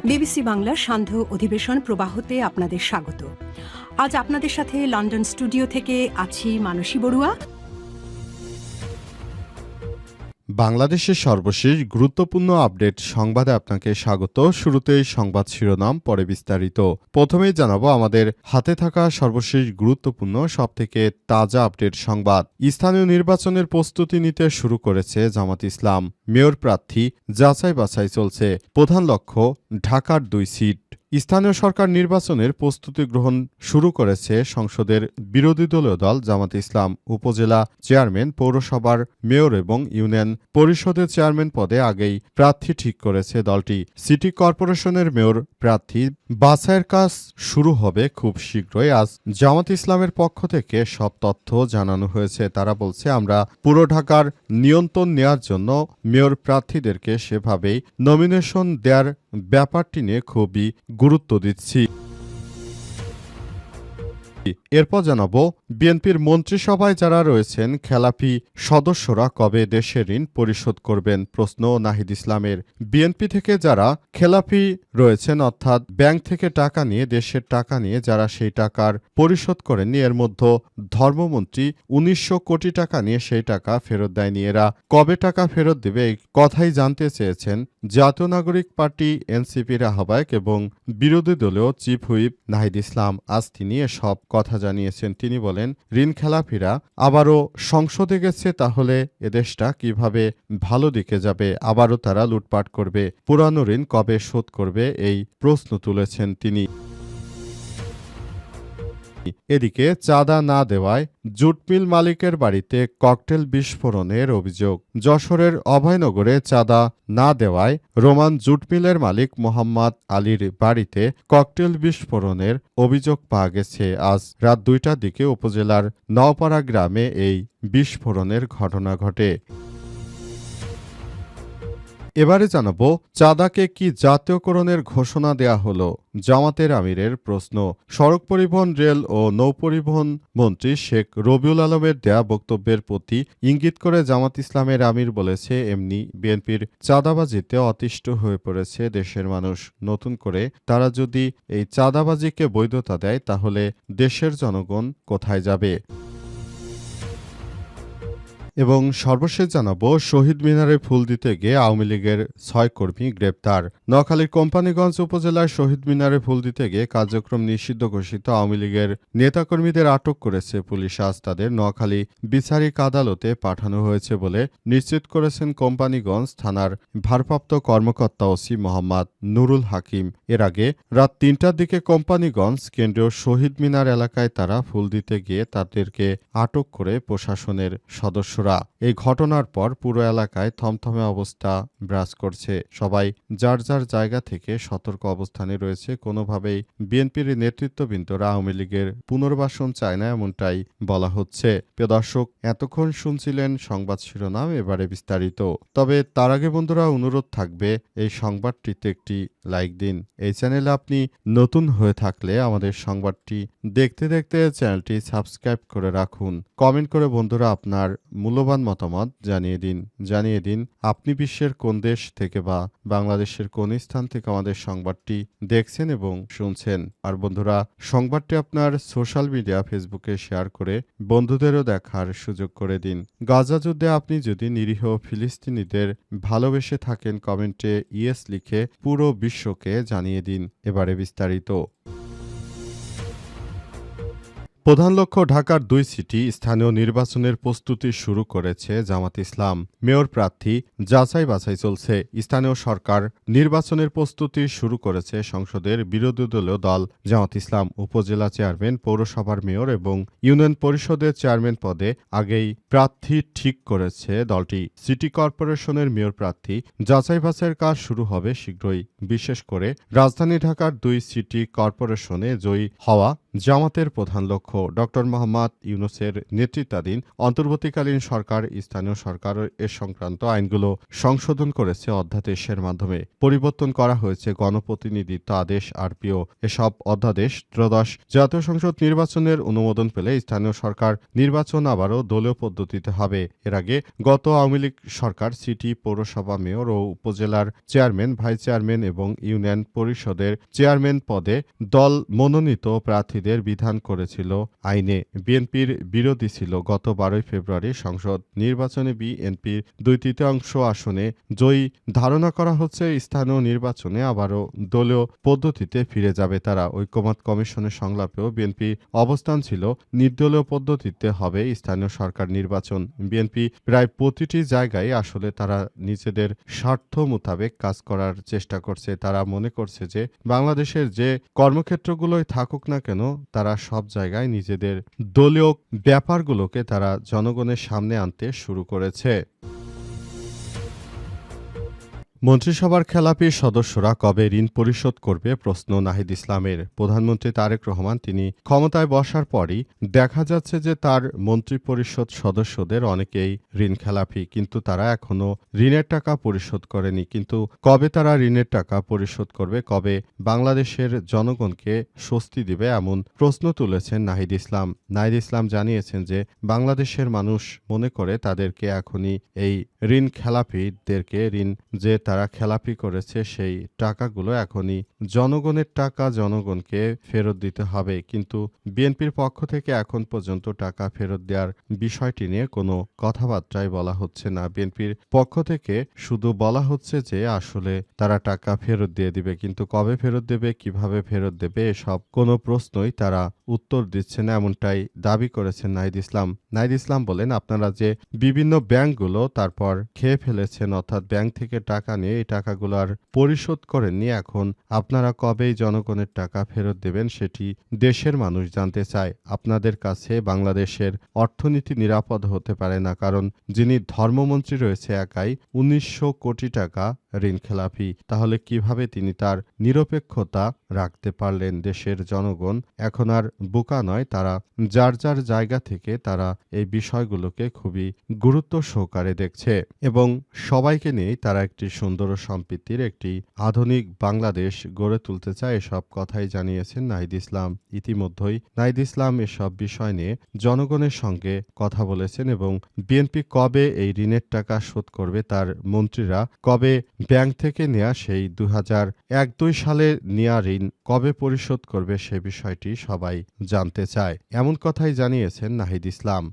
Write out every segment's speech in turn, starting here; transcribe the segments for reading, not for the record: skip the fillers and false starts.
BBC বাংলার সান্ধ্য অধিবেশন প্রবাহতে আপনাদের স্বাগত। আজ আপনাদের সাথে লন্ডন স্টুডিও থেকে আছি মানসী বড়ুয়া। বাংলাদেশের সর্বশেষ গুরুত্বপূর্ণ আপডেট সংবাদে আপনাকে স্বাগত। শুরুতেই সংবাদ শিরোনাম, পরে বিস্তারিত। প্রথমেই জানাবো আমাদের হাতে থাকা সর্বশেষ গুরুত্বপূর্ণ সবথেকে তাজা আপডেট সংবাদ। স্থানীয় নির্বাচনের প্রস্তুতি নিতে শুরু করেছে জামাত ইসলাম। মেয়র প্রার্থী যাচাই বাছাই চলছে। প্রধান লক্ষ্য ঢাকার 2 সিট। স্থানীয় সরকার নির্বাচনের প্রস্তুতি গ্রহণ শুরু করেছে সংসদের বিরোধী দলীয় দল জামাত ইসলাম। উপজেলা চেয়ারম্যান, পৌরসভার মেয়র এবং ইউনিয়ন পরিষদের চেয়ারম্যান পদে আগেই প্রার্থী ঠিক করেছে দলটি। সিটি কর্পোরেশনের মেয়র প্রার্থী বাছাইয়ের কাজ শুরু হবে খুব শীঘ্রই। আজ জামাত ইসলামের পক্ষ থেকে সব তথ্য জানানো হয়েছে। তারা বলছে, আমরা পুরো ঢাকার নিয়ন্ত্রণ নেওয়ার জন্য মেয়র প্রার্থীদেরকে সেভাবেই নমিনেশন দেওয়ার ব্যাপারটি নিয়ে খুবই গুরুত্ব দিচ্ছি। এরপর জানাবো, বিএনপির মন্ত্রিসভায় যারা রয়েছেন খেলাপি সদস্যরা কবে দেশের ঋণ পরিশোধ করবেন? প্রশ্ন নাহিদ ইসলামের। বিএনপি থেকে যারা খেলাপি রয়েছেন, অর্থাৎ ব্যাংক থেকে টাকা নিয়ে, দেশের টাকা নিয়ে যারা সেই টাকার পরিশোধ করেননি, এর মধ্যে ধর্মমন্ত্রী 1900 কোটি টাকা নিয়ে সেই টাকা ফেরত দেয়নি। এরা কবে টাকা ফেরত দেবে এই কথাই জানতে চেয়েছেন জাতীয় নাগরিক পার্টি এনসিপির আহ্বায়ক এবং বিরোধী দলীয় চিফ হুইপ নাহিদ ইসলাম। আজ তিনি এসব কথা জানিয়েছেন। তিনি বলেন, ঋণ খেলাপিরা আবারও সংসদে গেছে, তাহলে এদেশটা কিভাবে ভালো দিকে যাবে? আবারও তারা লুটপাট করবে। পুরানো ঋণ কবে শোধ করবে? এই প্রশ্ন তুলেছেন তিনি। এদিকে চাঁদা না দেওয়ায় জুটমিল মালিকের বাড়িতে ককটেল বিস্ফোরণের অভিযোগ। যশোরের অভয়নগরে চাঁদা না দেওয়ায় রোমান জুটমিলের মালিক মোহাম্মদ আলীর বাড়িতে ককটেল বিস্ফোরণের অভিযোগ পাওয়া গেছে। আজ রাত 2টার দিকে উপজেলার নওপাড়া গ্রামে এই বিস্ফোরণের ঘটনা ঘটে। এবারে জানাবো, চাঁদাকে কি জাতীয়করণের ঘোষণা দেয়া হলো? জামাতের আমিরের প্রশ্ন। সড়ক পরিবহন, রেল ও নৌপরিবহন মন্ত্রী শেখ রবিউল আলমের দেয়া বক্তব্যের প্রতি ইঙ্গিত করে জামাত ইসলামের আমির বলেছে, এমনি বিএনপির চাঁদাবাজিতে অতিষ্ঠ হয়ে পড়েছে দেশের মানুষ। নতুন করে তারা যদি এই চাঁদাবাজিকে বৈধতা দেয়, তাহলে দেশের জনগণ কোথায় যাবে? এবং সর্বশেষ জানাবো, শহীদ মিনারে ফুল দিতে গিয়ে আওয়ামী লীগের 6 কর্মী গ্রেপ্তার। নোয়াখালীর কোম্পানীগঞ্জ উপজেলার শহীদ মিনারে ফুল দিতে গিয়ে কার্যক্রম নিষিদ্ধ ঘোষিত আওয়ামী লীগের নেতাকর্মীদের আটক করেছে পুলিশ। আজ তাদের নোয়াখালী বিচারিক আদালতে পাঠানো হয়েছে বলে নিশ্চিত করেছেন কোম্পানীগঞ্জ থানার ভারপ্রাপ্ত কর্মকর্তা ওসি মোহাম্মদ নুরুল হাকিম। এর আগে রাত 3টার দিকে কোম্পানীগঞ্জ কেন্দ্রীয় শহীদ মিনার এলাকায় তারা ফুল দিতে গিয়ে তাদেরকে আটক করে প্রশাসনের সদস্যরা। এই ঘটনার পর পুরো এলাকায় থমথমে অবস্থা বিরাজ করছে। সবাই যার যার জায়গা থেকে সতর্ক অবস্থানে রয়েছে। কোনোভাবেই বিএনপির নেতৃত্ববৃন্দরা আওয়ামী লীগের পুনর্বাসন চায় না, এমনটাই বলা হচ্ছে। প্রিয় দর্শক, এতক্ষণ শুনছিলেন সংবাদ শিরোনাম, এবারে বিস্তারিত। তবে তার আগে বন্ধুরা, অনুরোধ থাকবে এই সংবাদটিতে একটি লাইক দিন। এই চ্যানেলে আপনি নতুন হয়ে থাকলে আমাদের সংবাদটি দেখতে দেখতে চ্যানেলটি সাবস্ক্রাইব করে রাখুন। কমেন্ট করে বন্ধুরা আপনার মূল্যবান মতামত জানিয়ে দিন আপনি বিশ্বের কোন দেশ থেকে বা বাংলাদেশের কোন স্থান থেকে আমাদের সংবাদটি দেখছেন এবং শুনছেন। আর বন্ধুরা, সংবাদটি আপনার সোশ্যাল মিডিয়া ফেসবুকে শেয়ার করে বন্ধুদেরও দেখার সুযোগ করে দিন। গাজা যুদ্ধে আপনি যদি নিরীহ ফিলিস্তিনিদের ভালোবেসে থাকেন, কমেন্টে ইয়েস লিখে পুরো বিশ্বকে জানিয়ে দিন। এবারে বিস্তারিত। প্রধান লক্ষ্য ঢাকার 2 সিটি। স্থানীয় নির্বাচনের প্রস্তুতি শুরু করেছে জামাত ইসলাম। মেয়র প্রার্থী যাচাই বাছাই চলছে। স্থানীয় সরকার নির্বাচনের প্রস্তুতি শুরু করেছে সংসদের বিরোধী দলীয় দল জামাত ইসলাম। উপজেলা চেয়ারম্যান, পৌরসভার মেয়র এবং ইউনিয়ন পরিষদের চেয়ারম্যান পদে আগেই প্রার্থী ঠিক করেছে দলটি। সিটি কর্পোরেশনের মেয়র প্রার্থী যাচাই বাছাইয়ের কাজ শুরু হবে শীঘ্রই। বিশেষ করে রাজধানী ঢাকার 2 সিটি কর্পোরেশনে জয়ী হওয়া জামাতের প্রধান লক্ষ্য। ডক্টর মোহাম্মদ ইউনূসের নেতৃত্বাধীন অন্তর্বর্তীকালীন সরকার স্থানীয় সরকার এ সংক্রান্ত আইনগুলো সংশোধন করেছে অধ্যাদেশের মাধ্যমে। পরিবর্তন করা হয়েছে গণপ্রতিনিধিত্ব আদেশ আরপিও। এসব অধ্যাদেশ ত্রয়োদশ জাতীয় সংসদ নির্বাচনের অনুমোদন পেলে স্থানীয় সরকার নির্বাচন আবারও দলীয় পদ্ধতিতে হবে। এর আগে গত আওয়ামী লীগ সরকার সিটি, পৌরসভা, মেয়র ও উপজেলার চেয়ারম্যান, ভাইস চেয়ারম্যান এবং ইউনিয়ন পরিষদের চেয়ারম্যান পদে দল মনোনীত প্রার্থীদের বিধান করেছিল আইনে। বিএনপির বিরোধী ছিল। গত 12 ফেব্রুয়ারি সংসদ নির্বাচনে বিএনপির 2/3 আসনে জয়ী ধারণা করা হচ্ছে স্থানীয় নির্বাচনে আবারও দলীয় পদ্ধতিতে ফিরে যাবে তারা। ঐকমত্য কমিশনের সংলাপেও বিএনপি অবস্থান ছিল নির্দলীয় পদ্ধতিতে হবে স্থানীয় সরকার নির্বাচন। বিএনপি প্রায় প্রতিটি জায়গায় আসলে তারা নিজেদের স্বার্থ মোতাবেক কাজ করার চেষ্টা করছে। তারা মনে করছে যে বাংলাদেশের যে কর্মক্ষেত্রগুলোই থাকুক না কেন তারা সব জায়গায় নিজেদের দলীয় ব্যাপারগুলোকে তারা জনগণের সামনে আনতে শুরু করেছে। মন্ত্রিসভার খেলাপি সদস্যরা কবে ঋণ পরিশোধ করবে প্রশ্ন নাহিদ ইসলামের। প্রধানমন্ত্রী তারেক রহমান তিনি ক্ষমতায় বসার পরই দেখা যাচ্ছে যে তার মন্ত্রিপরিষদ সদস্যদের অনেকেই ঋণ খেলাপি, কিন্তু তারা এখনো ঋণের টাকা পরিশোধ করেনি। কিন্তু কবে তারা ঋণের টাকা পরিশোধ করবে, কবে বাংলাদেশের জনগণকে স্বস্তি দিবে, এমন প্রশ্ন তুলেছেন নাহিদ ইসলাম। নাহিদ ইসলাম জানিয়েছেন যে বাংলাদেশের মানুষ মনে করে তাদেরকে এখনই এই ঋণ খেলাপিদেরকে ঋণ যে তারা খেলাপি করেছে সেই টাকাগুলো এখনই জনগণের টাকা, জনগণকে ফেরত দিতে হবে। কিন্তু বিএনপির পক্ষ থেকে এখন পর্যন্ত টাকা ফেরত দেওয়ার বিষয়টি নিয়ে কোনো কথাবার্তাই বলা হচ্ছে না। বিএনপির পক্ষ থেকে শুধু বলা হচ্ছে যে আসলে তারা টাকা ফেরত দিয়ে দিবে, কিন্তু কবে ফেরত দেবে, কিভাবে ফেরত দেবে এসব কোনো প্রশ্নই তারা উত্তর দিচ্ছে না, এমনটাই দাবি করেছেন নাহিদ ইসলাম। নাহিদ ইসলাম বলেন, আপনারা যে বিভিন্ন ব্যাংকগুলো তারপর খেয়ে ফেলেছেন, অর্থাৎ ব্যাংক থেকে টাকা নিয়ে এই টাকাগুলো আর পরিশোধ করেননি, এখন আপনারা কবেই জনগণের টাকা ফেরত দেবেন সেটি দেশের মানুষ জানতে চায়। আপনাদের কাছে বাংলাদেশের অর্থনীতি নিরাপদ হতে পারে না, কারণ যিনি ধর্মমন্ত্রী রয়েছে একাই 1900 কোটি টাকা ঋণ খেলাপি। তাহলে কিভাবে তিনি তার নিরপেক্ষতা রাখতে পারলেন? দেশের জনগণ এখন আর বোকা নয়, তারা যার যার জায়গা থেকে তারা এই বিষয়গুলোকে খুবই গুরুত্ব সহকারে দেখছে এবং সবাইকে নিয়েই তারা একটি সুন্দর ও সম্প্রীতির একটি আধুনিক বাংলাদেশ গড়ে তুলতে চায়। এসব কথাই জানিয়েছেন নাহিদ ইসলাম। ইতিমধ্যেই নাহিদ ইসলাম এসব বিষয় নিয়ে জনগণের সঙ্গে কথা বলেছেন এবং বিএনপি কবে এই ঋণের টাকা শোধ করবে, তার মন্ত্রীরা কবে ব্যাংক থেকে নেয়া সেই 2001-2 সালে নেয়া ঋণ কবে পরিশোধ করবে সে বিষয়টি সবাই জানতে চায়। এমন কথাই জানিয়েছেন নাহিদ ইসলাম।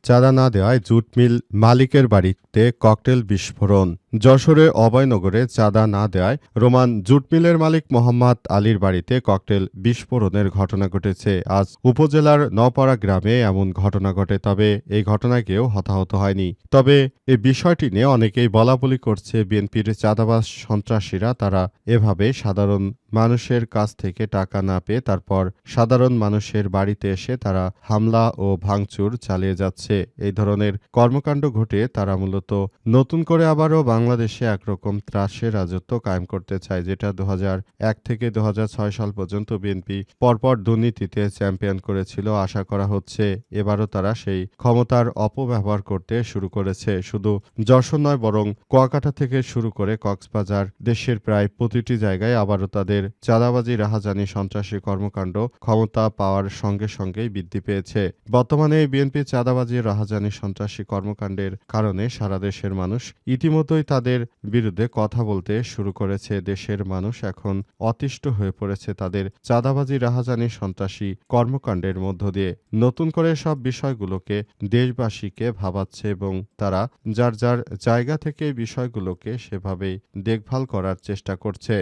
চাঁদা না দেওয়ায় জুট মিল মালিকের বাড়িতে ককটেল বিস্ফোরণ। যশোরে অভয়নগরে চাঁদা না দেওয়ায় রোমান জুট মিলের মালিক মোহাম্মদ আলীর বাড়িতে ককটেল বিস্ফোরণের ঘটনা ঘটেছে। আজ উপজেলার নওপাড়া গ্রামে এমন ঘটনা ঘটে, তবে এই ঘটনায় কেউ হতাহত হয়নি। তবে এই বিষয়টি নিয়ে অনেকেই বলাবলি করছে বিএনপির চাঁদাবাজ সন্ত্রাসীরা তারা এভাবে সাধারণ মানুষের কাছ থেকে টাকা না পেয়ে তারপর সাধারণ মানুষের বাড়িতে এসে তারা হামলা ও ভাঙচুর চালিয়ে যাচ্ছে। এই ধরনের কর্মকাণ্ড ঘটে তারা মূলত নতুন করে আবারও বাংলাদেশে একরকম ত্রাসের রাজত্ব কায়েম করতে চায়, যেটা 2001 থেকে 2006 সাল পর্যন্ত বিএনপি পরপর দুর্নীতিতে চ্যাম্পিয়ন করেছিল। আশা করা হচ্ছে এবারও তারা সেই ক্ষমতার অপব্যবহার করতে শুরু করেছে। শুধু যশোর নয়, বরং কুয়াকাটা থেকে শুরু করে কক্সবাজার, দেশের প্রায় প্রতিটি জায়গায় আবারও তাদের চাঁদাবাজি, রাহাজানি, সন্ত্রাসী কর্মকাণ্ড ক্ষমতা পাওয়ার সঙ্গে সঙ্গেই বৃদ্ধি পেয়েছে। বর্তমানে এই বিএনপি চাঁদাবাজি, রাহাজানি, সন্ত্রাসী কর্মকাণ্ডের কারণে সারা দেশের মানুষ ইতিমধ্যেই তাদের বিরুদ্ধে কথা বলতে শুরু করেছে। দেশের মানুষ এখন অতিষ্ঠ হয়ে পড়েছে তাদের চাঁদাবাজি, রাহাজানি, সন্ত্রাসী কর্মকাণ্ডের মধ্য দিয়ে। নতুন করে সব বিষয়গুলোকে দেশবাসীকে ভাবাচ্ছে এবং তারা যার যার জায়গা থেকে বিষয়গুলোকে সেভাবেই দেখভাল করার চেষ্টা করছে।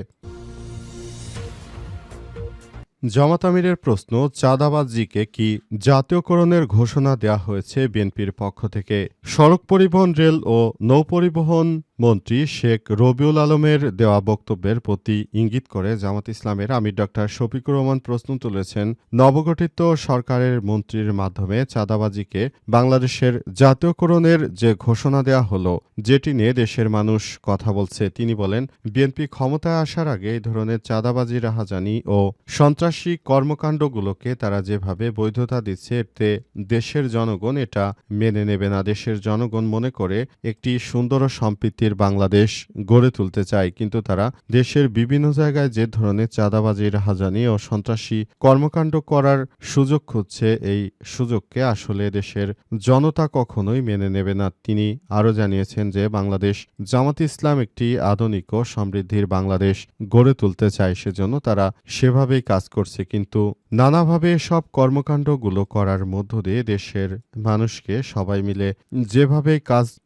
জামাত আমিরের প্রশ্ন, চাঁদাবাজিকে কি জাতীয়করণের ঘোষণা দেওয়া হয়েছে বিএনপির পক্ষ থেকে? সড়ক পরিবহন, রেল ও নৌপরিবহন মন্ত্রী শেখ রবিউল আলমের দেওয়া বক্তব্যের প্রতি ইঙ্গিত করে জামাত ইসলামের আমির ডক্টর শফিকুর রহমান প্রশ্ন তুলেছেন, নবগঠিত সরকারের মন্ত্রীর মাধ্যমে চাঁদাবাজিকে বাংলাদেশের জাতীয়করণের যে ঘোষণা দেওয়া হলো, যেটি নিয়ে দেশের মানুষ কথা বলছে। তিনি বলেন, বিএনপি ক্ষমতায় আসার আগে এই ধরনের চাঁদাবাজি, রাহাজানি ও সন্ত্রাসী কর্মকাণ্ডগুলোকে তারা যেভাবে বৈধতা দিচ্ছে, এতে দেশের জনগণ এটা মেনে নেবে না। দেশের জনগণ মনে করে একটি সুন্দর ও সম্প্রীতির বাংলাদেশ গড়ে তুলতে চায়, কিন্তু তারা দেশের বিভিন্ন জায়গায় যে ধরনের চাঁদাবাজি, রাহাজানি ও সন্ত্রাসী কর্মকাণ্ড করার সুযোগ খুঁজছে, এই সুযোগকে আসলে দেশের জনতা কখনোই মেনে নেবে না। তিনি আরও জানিয়েছেন যে বাংলাদেশ জামাত ইসলাম একটি আধুনিক ও সমৃদ্ধির বাংলাদেশ গড়ে তুলতে চায়, সেজন্য তারা সেভাবেই কাজ করছে। কিন্তু নানাভাবে সব কর্মকাণ্ডগুলো করার মধ্য দিয়ে দেশের মানুষকে সবাই মিলে যেভাবে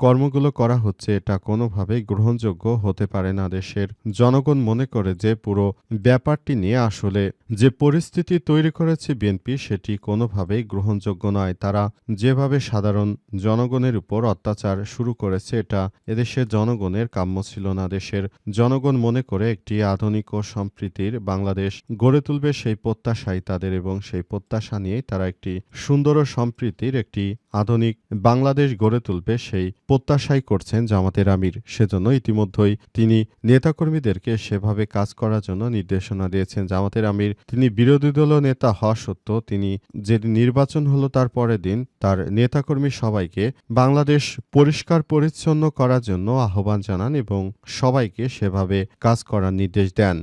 কর্মগুলো করা হচ্ছে, এটা কোনোভাবেই গ্রহণযোগ্য হতে পারে না। দেশের জনগণ মনে করে যে পুরো ব্যাপারটি নিয়ে আসলে যে পরিস্থিতি তৈরি করেছে বিএনপি, সেটি কোনোভাবেই গ্রহণযোগ্য নয়। তারা যেভাবে সাধারণ জনগণের উপর অত্যাচার শুরু করেছে, এটা এদেশের জনগণের কাম্য ছিল না। দেশের জনগণ মনে করে একটি আধুনিক ও সম্প্রীতির বাংলাদেশ গড়ে তুলবে, সেই প্রত্যাশাই তাদের, এবং সেই প্রত্যাশা নিয়েই তারা একটি সুন্দর ও সম্প্রীতির একটি আধুনিক বাংলাদেশ গড়ে তুলবে, সেই প্রত্যাশাই করছেন জামাতের আমির। সেজন্য ইতিমধ্যেই তিনি নেতাকর্মীদেরকে সেভাবে কাজ করার জন্য নির্দেশনা দিয়েছেন। জামাতের আমির, তিনি বিরোধী দলীয় নেতা হওয়া সত্ত্বেও তিনি যেদিন নির্বাচন হলো তার পরের দিন তার নেতাকর্মী সবাইকে বাংলাদেশ পরিষ্কার পরিচ্ছন্ন করার জন্য আহ্বান জানান এবং সবাইকে সেভাবে কাজ করার নির্দেশ দেন।